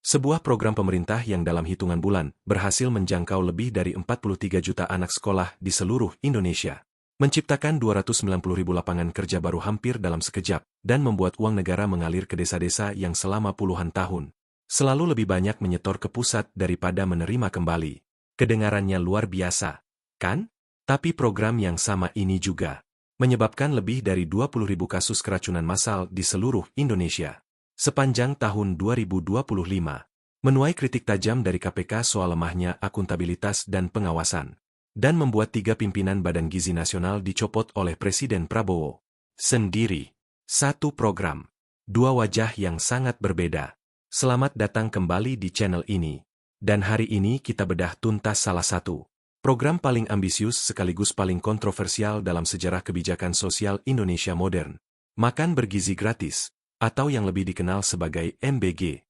Sebuah program pemerintah yang dalam hitungan bulan berhasil menjangkau lebih dari 43 juta anak sekolah di seluruh Indonesia. Menciptakan 290.000 lapangan kerja baru hampir dalam sekejap, dan membuat uang negara mengalir ke desa-desa yang selama puluhan tahun selalu lebih banyak menyetor ke pusat daripada menerima kembali. Kedengarannya luar biasa, kan? Tapi program yang sama ini juga menyebabkan lebih dari 20.000 kasus keracunan massal di seluruh Indonesia sepanjang tahun 2025. Menuai kritik tajam dari KPK soal lemahnya akuntabilitas dan pengawasan, dan membuat 3 pimpinan Badan Gizi Nasional dicopot oleh Presiden Prabowo sendiri. Satu program, dua wajah yang sangat berbeda. Selamat datang kembali di channel ini. Dan hari ini kita bedah tuntas salah satu program paling ambisius sekaligus paling kontroversial dalam sejarah kebijakan sosial Indonesia modern. Makan bergizi gratis, atau yang lebih dikenal sebagai MBG.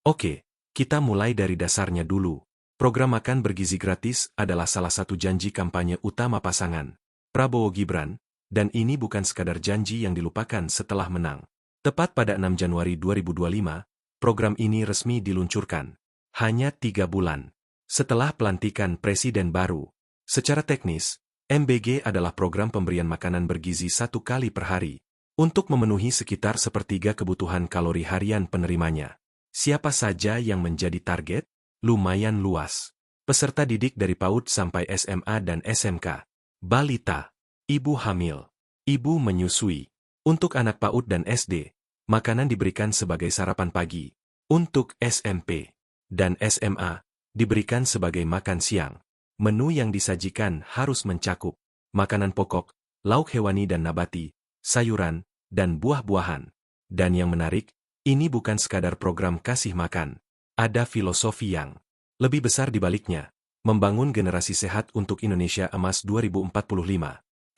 Oke, kita mulai dari dasarnya dulu. Program makan bergizi gratis adalah salah satu janji kampanye utama pasangan Prabowo Gibran, dan ini bukan sekadar janji yang dilupakan setelah menang. Tepat pada 6 Januari 2025, program ini resmi diluncurkan. Hanya 3 bulan setelah pelantikan presiden baru. Secara teknis, MBG adalah program pemberian makanan bergizi 1 kali per hari, untuk memenuhi sekitar sepertiga kebutuhan kalori harian penerimanya. Siapa saja yang menjadi target? Lumayan luas. Peserta didik dari PAUD sampai SMA dan SMK. Balita, ibu hamil, ibu menyusui. Untuk anak PAUD dan SD, makanan diberikan sebagai sarapan pagi. Untuk SMP dan SMA, diberikan sebagai makan siang. Menu yang disajikan harus mencakup makanan pokok, lauk hewani dan nabati, sayuran, dan buah-buahan. Dan yang menarik, ini bukan sekadar program kasih makan. Ada filosofi yang lebih besar di baliknya, membangun generasi sehat untuk Indonesia Emas 2045.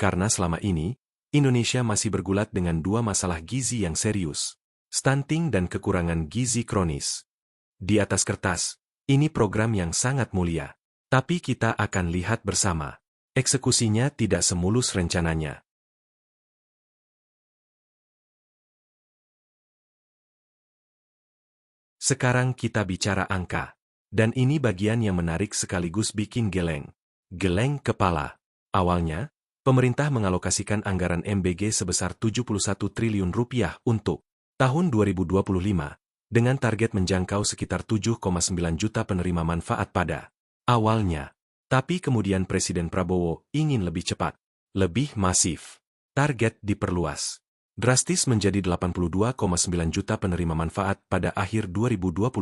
Karena selama ini, Indonesia masih bergulat dengan 2 masalah gizi yang serius, stunting dan kekurangan gizi kronis. Di atas kertas, ini program yang sangat mulia. Tapi kita akan lihat bersama, eksekusinya tidak semulus rencananya. Sekarang kita bicara angka. Dan ini bagian yang menarik sekaligus bikin geleng. Geleng kepala. Awalnya, pemerintah mengalokasikan anggaran MBG sebesar 71 triliun rupiah untuk tahun 2025, dengan target menjangkau sekitar 7,9 juta penerima manfaat pada awalnya. Tapi kemudian Presiden Prabowo ingin lebih cepat, lebih masif. Target diperluas drastis menjadi 82,9 juta penerima manfaat pada akhir 2025.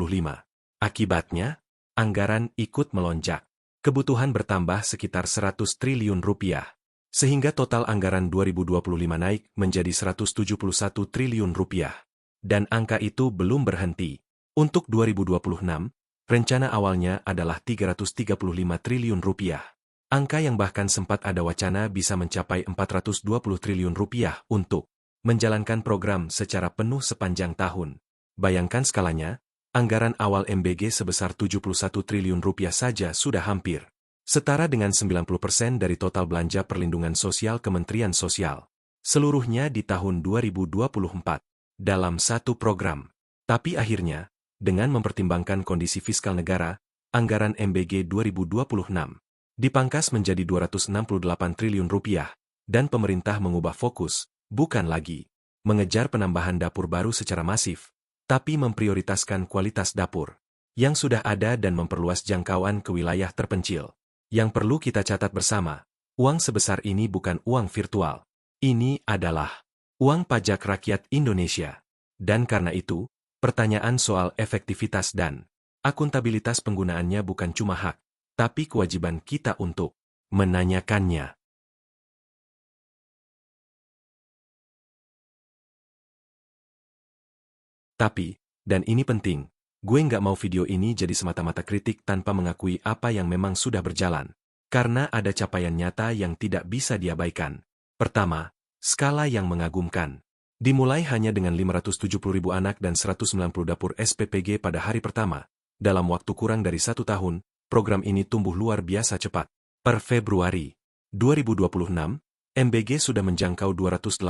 Akibatnya, anggaran ikut melonjak. Kebutuhan bertambah sekitar 100 triliun rupiah. Sehingga total anggaran 2025 naik menjadi 171 triliun rupiah. Dan angka itu belum berhenti. Untuk 2026, rencana awalnya adalah 335 triliun rupiah. Angka yang bahkan sempat ada wacana bisa mencapai 420 triliun rupiah untuk menjalankan program secara penuh sepanjang tahun. Bayangkan skalanya, anggaran awal MBG sebesar 71 triliun rupiah saja sudah hampir setara dengan 90% dari total belanja perlindungan sosial Kementerian Sosial. Seluruhnya di tahun 2024, dalam satu program. Tapi akhirnya, dengan mempertimbangkan kondisi fiskal negara, anggaran MBG 2026 dipangkas menjadi 268 triliun rupiah, dan pemerintah mengubah fokus, bukan lagi mengejar penambahan dapur baru secara masif, tapi memprioritaskan kualitas dapur yang sudah ada dan memperluas jangkauan ke wilayah terpencil. Yang perlu kita catat bersama, uang sebesar ini bukan uang virtual. Ini adalah uang pajak rakyat Indonesia. Dan karena itu, pertanyaan soal efektivitas dan akuntabilitas penggunaannya bukan cuma hak, tapi kewajiban kita untuk menanyakannya. Tapi, dan ini penting, gue nggak mau video ini jadi semata-mata kritik tanpa mengakui apa yang memang sudah berjalan. Karena ada capaian nyata yang tidak bisa diabaikan. Pertama, skala yang mengagumkan. Dimulai hanya dengan 570.000 anak dan 190 dapur SPPG pada hari pertama. Dalam waktu kurang dari 1 tahun, program ini tumbuh luar biasa cepat. Per Februari 2026, MBG sudah menjangkau 280.000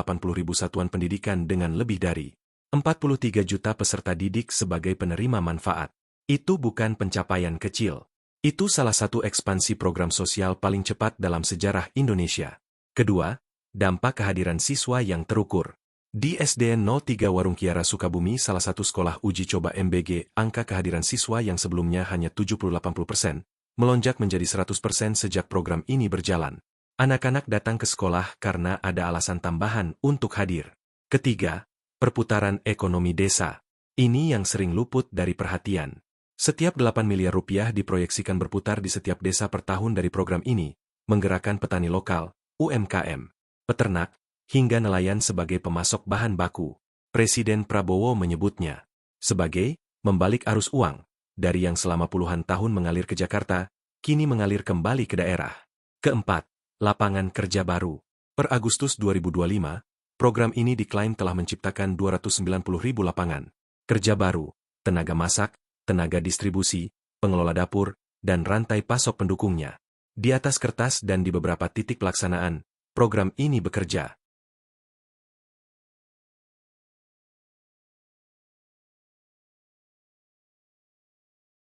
satuan pendidikan dengan lebih dari 43 juta peserta didik sebagai penerima manfaat. Itu bukan pencapaian kecil. Itu salah satu ekspansi program sosial paling cepat dalam sejarah Indonesia. Kedua, dampak kehadiran siswa yang terukur. Di SDN 03 Warung Kiara Sukabumi, salah satu sekolah uji coba MBG, angka kehadiran siswa yang sebelumnya hanya 70-80%, melonjak menjadi 100% sejak program ini berjalan. Anak-anak datang ke sekolah karena ada alasan tambahan untuk hadir. Ketiga, perputaran ekonomi desa. Ini yang sering luput dari perhatian. Setiap 8 miliar rupiah diproyeksikan berputar di setiap desa per tahun dari program ini, menggerakkan petani lokal, UMKM, peternak, hingga nelayan sebagai pemasok bahan baku. Presiden Prabowo menyebutnya sebagai membalik arus uang, dari yang selama puluhan tahun mengalir ke Jakarta, kini mengalir kembali ke daerah. Keempat, lapangan kerja baru. Per Agustus 2025, program ini diklaim telah menciptakan 290.000 lapangan kerja baru, tenaga masak, tenaga distribusi, pengelola dapur, dan rantai pasok pendukungnya. Di atas kertas dan di beberapa titik pelaksanaan, program ini bekerja.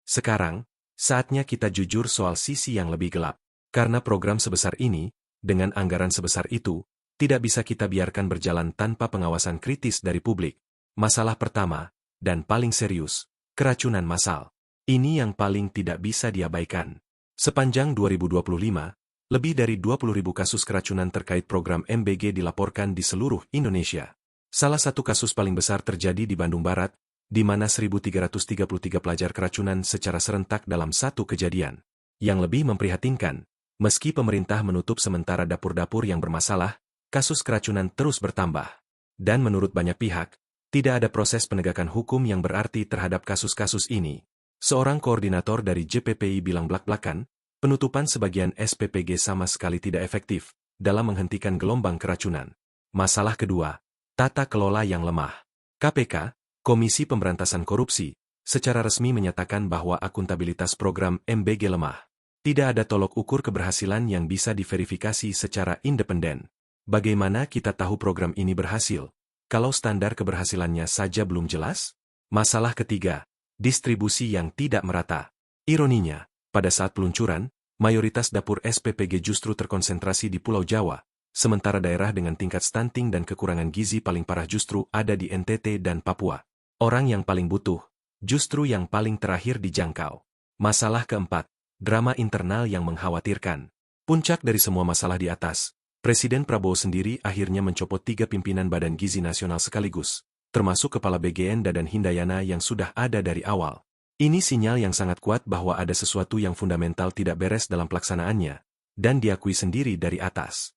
Sekarang, saatnya kita jujur soal sisi yang lebih gelap. Karena program sebesar ini, dengan anggaran sebesar itu, tidak bisa kita biarkan berjalan tanpa pengawasan kritis dari publik. Masalah pertama, dan paling serius, keracunan massal. Ini yang paling tidak bisa diabaikan. Sepanjang 2025, lebih dari 20.000 kasus keracunan terkait program MBG dilaporkan di seluruh Indonesia. Salah satu kasus paling besar terjadi di Bandung Barat, di mana 1.333 pelajar keracunan secara serentak dalam satu kejadian. Yang lebih memprihatinkan, meski pemerintah menutup sementara dapur-dapur yang bermasalah, kasus keracunan terus bertambah. Dan menurut banyak pihak, tidak ada proses penegakan hukum yang berarti terhadap kasus-kasus ini. Seorang koordinator dari JPPI bilang blak-blakan, penutupan sebagian SPPG sama sekali tidak efektif dalam menghentikan gelombang keracunan. Masalah kedua, tata kelola yang lemah. KPK, Komisi Pemberantasan Korupsi, secara resmi menyatakan bahwa akuntabilitas program MBG lemah. Tidak ada tolok ukur keberhasilan yang bisa diverifikasi secara independen. Bagaimana kita tahu program ini berhasil, kalau standar keberhasilannya saja belum jelas? Masalah ketiga, distribusi yang tidak merata. Ironinya, pada saat peluncuran, mayoritas dapur SPPG justru terkonsentrasi di Pulau Jawa, sementara daerah dengan tingkat stunting dan kekurangan gizi paling parah justru ada di NTT dan Papua. Orang yang paling butuh, justru yang paling terakhir dijangkau. Masalah keempat, drama internal yang mengkhawatirkan. Puncak dari semua masalah di atas, Presiden Prabowo sendiri akhirnya mencopot 3 pimpinan Badan Gizi Nasional sekaligus, termasuk Kepala BGN Dadan Hindayana yang sudah ada dari awal. Ini sinyal yang sangat kuat bahwa ada sesuatu yang fundamental tidak beres dalam pelaksanaannya, dan diakui sendiri dari atas.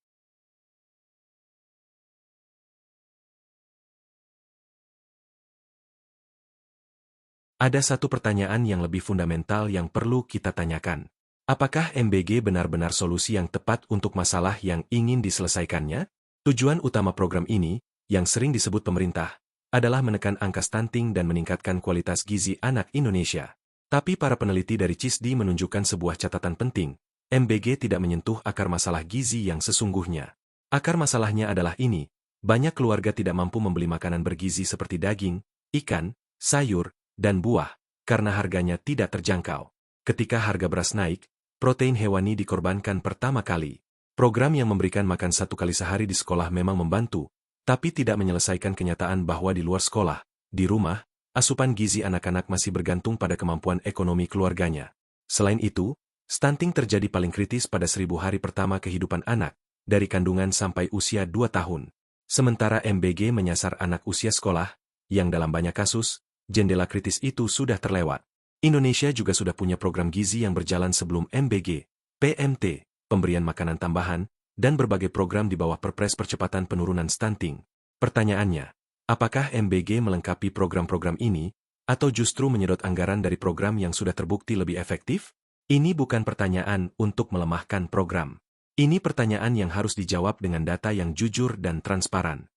Ada satu pertanyaan yang lebih fundamental yang perlu kita tanyakan. Apakah MBG benar-benar solusi yang tepat untuk masalah yang ingin diselesaikannya? Tujuan utama program ini, yang sering disebut pemerintah, adalah menekan angka stunting dan meningkatkan kualitas gizi anak Indonesia. Tapi para peneliti dari CISDI menunjukkan sebuah catatan penting. MBG tidak menyentuh akar masalah gizi yang sesungguhnya. Akar masalahnya adalah ini, banyak keluarga tidak mampu membeli makanan bergizi seperti daging, ikan, sayur, dan buah, karena harganya tidak terjangkau. Ketika harga beras naik, protein hewani dikorbankan pertama kali. Program yang memberikan makan 1 kali sehari di sekolah memang membantu, tapi tidak menyelesaikan kenyataan bahwa di luar sekolah, di rumah, asupan gizi anak-anak masih bergantung pada kemampuan ekonomi keluarganya. Selain itu, stunting terjadi paling kritis pada 1000 hari pertama kehidupan anak, dari kandungan sampai usia 2 tahun. Sementara MBG menyasar anak usia sekolah, yang dalam banyak kasus, jendela kritis itu sudah terlewat. Indonesia juga sudah punya program gizi yang berjalan sebelum MBG, PMT, pemberian makanan tambahan, dan berbagai program di bawah Perpres Percepatan Penurunan Stunting. Pertanyaannya, apakah MBG melengkapi program-program ini, atau justru menyedot anggaran dari program yang sudah terbukti lebih efektif? Ini bukan pertanyaan untuk melemahkan program. Ini pertanyaan yang harus dijawab dengan data yang jujur dan transparan.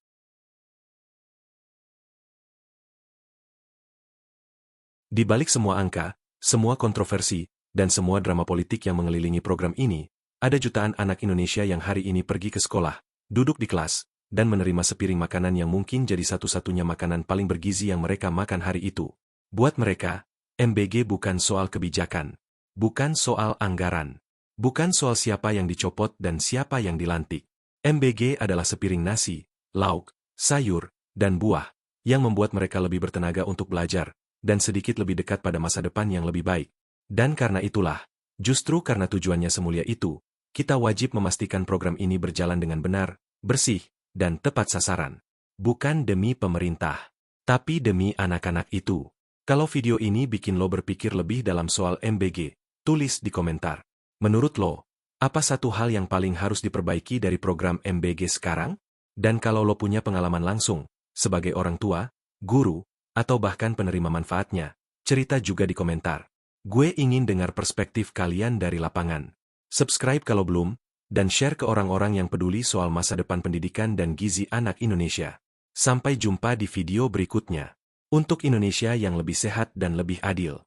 Di balik semua angka, semua kontroversi, dan semua drama politik yang mengelilingi program ini, ada jutaan anak Indonesia yang hari ini pergi ke sekolah, duduk di kelas, dan menerima sepiring makanan yang mungkin jadi satu-satunya makanan paling bergizi yang mereka makan hari itu. Buat mereka, MBG bukan soal kebijakan, bukan soal anggaran, bukan soal siapa yang dicopot dan siapa yang dilantik. MBG adalah sepiring nasi, lauk, sayur, dan buah, yang membuat mereka lebih bertenaga untuk belajar, dan sedikit lebih dekat pada masa depan yang lebih baik. Dan karena itulah, justru karena tujuannya semulia itu, kita wajib memastikan program ini berjalan dengan benar, bersih, dan tepat sasaran. Bukan demi pemerintah, tapi demi anak-anak itu. Kalau video ini bikin lo berpikir lebih dalam soal MBG, tulis di komentar. Menurut lo, apa satu hal yang paling harus diperbaiki dari program MBG sekarang? Dan kalau lo punya pengalaman langsung, sebagai orang tua, guru, atau bahkan penerima manfaatnya, cerita juga di komentar. Gue ingin dengar perspektif kalian dari lapangan. Subscribe kalau belum, dan share ke orang-orang yang peduli soal masa depan pendidikan dan gizi anak Indonesia. Sampai jumpa di video berikutnya. Untuk Indonesia yang lebih sehat dan lebih adil.